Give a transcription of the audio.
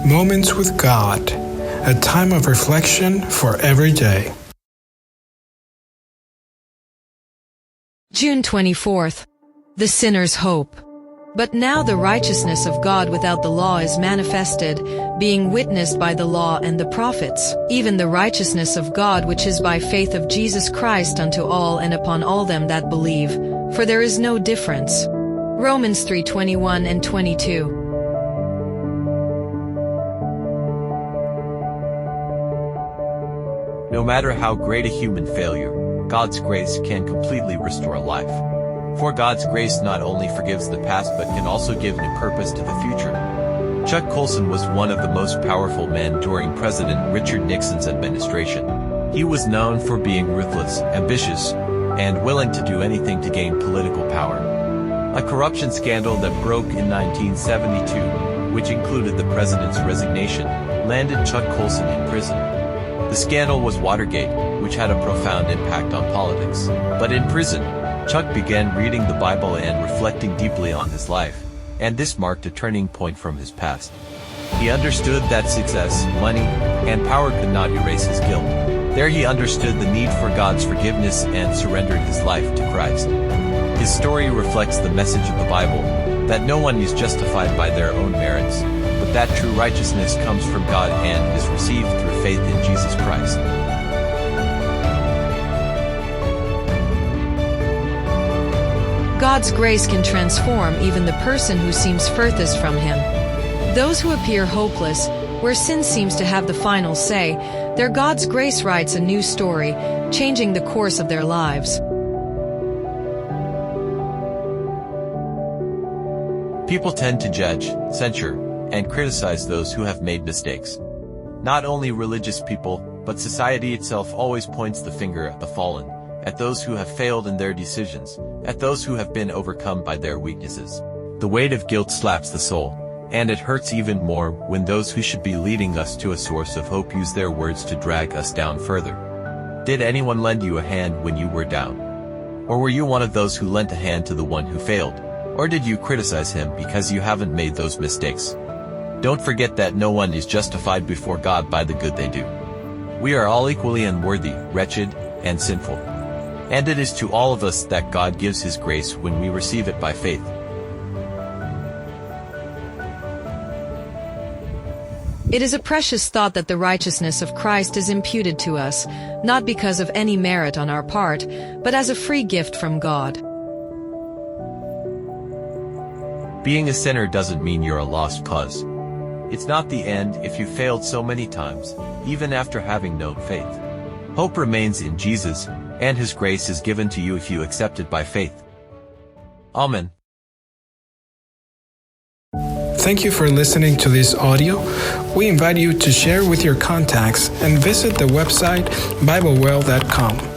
Moments with God, a time of reflection for every day. June 24th. The sinner's hope. But now the righteousness of God without the law is manifested, being witnessed by the law and the prophets, even the righteousness of God which is by faith of Jesus Christ unto all and upon all them that believe, for there is no difference. Romans 3:21 and 22. No matter how great a human failure, God's grace can completely restore life. For God's grace not only forgives the past but can also give new purpose to the future. Chuck Colson was one of the most powerful men during President Richard Nixon's administration. He was known for being ruthless, ambitious, and willing to do anything to gain political power. A corruption scandal that broke in 1972, which included the president's resignation, landed Chuck Colson in prison. The scandal was Watergate, which had a profound impact on politics. But in prison, Chuck began reading the Bible and reflecting deeply on his life, and this marked a turning point from his past. He understood that success, money, and power could not erase his guilt. There he understood the need for God's forgiveness and surrendered his life to Christ. His story reflects the message of the Bible, that no one is justified by their own merits, but that true righteousness comes from God and is received through faith in Jesus Christ. God's grace can transform even the person who seems furthest from Him. Those who appear hopeless, where sin seems to have the final say, their God's grace writes a new story, changing the course of their lives. People tend to judge, censure, and criticize those who have made mistakes. Not only religious people, but society itself always points the finger at the fallen, at those who have failed in their decisions, at those who have been overcome by their weaknesses. The weight of guilt slaps the soul, and it hurts even more when those who should be leading us to a source of hope use their words to drag us down further. Did anyone lend you a hand when you were down? Or were you one of those who lent a hand to the one who failed? Or did you criticize him because you haven't made those mistakes? Don't forget that no one is justified before God by the good they do. We are all equally unworthy, wretched, and sinful. And it is to all of us that God gives His grace when we receive it by faith. It is a precious thought that the righteousness of Christ is imputed to us, not because of any merit on our part, but as a free gift from God. Being a sinner doesn't mean you're a lost cause. It's not the end if you failed so many times, even after having known faith. Hope remains in Jesus, and His grace is given to you if you accept it by faith. Amen. Thank you for listening to this audio. We invite you to share with your contacts and visit the website BibleWell.com.